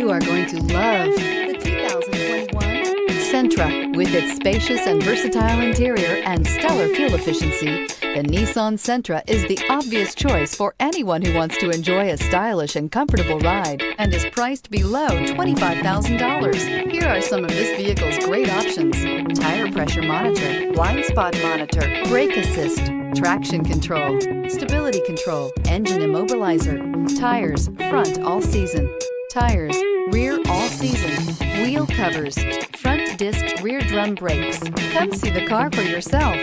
You are going to love the 2021 Sentra. With its spacious and versatile interior and stellar fuel efficiency, the Nissan Sentra is the obvious choice for anyone who wants to enjoy a stylish and comfortable ride and is priced below $25,000. Here are some of this vehicle's great options: tire pressure monitor, blind spot monitor, brake assist, traction control, stability control, engine immobilizer, tires front all season, tires rear all season, wheel covers, front disc rear drum brakes. Come see the car for yourself.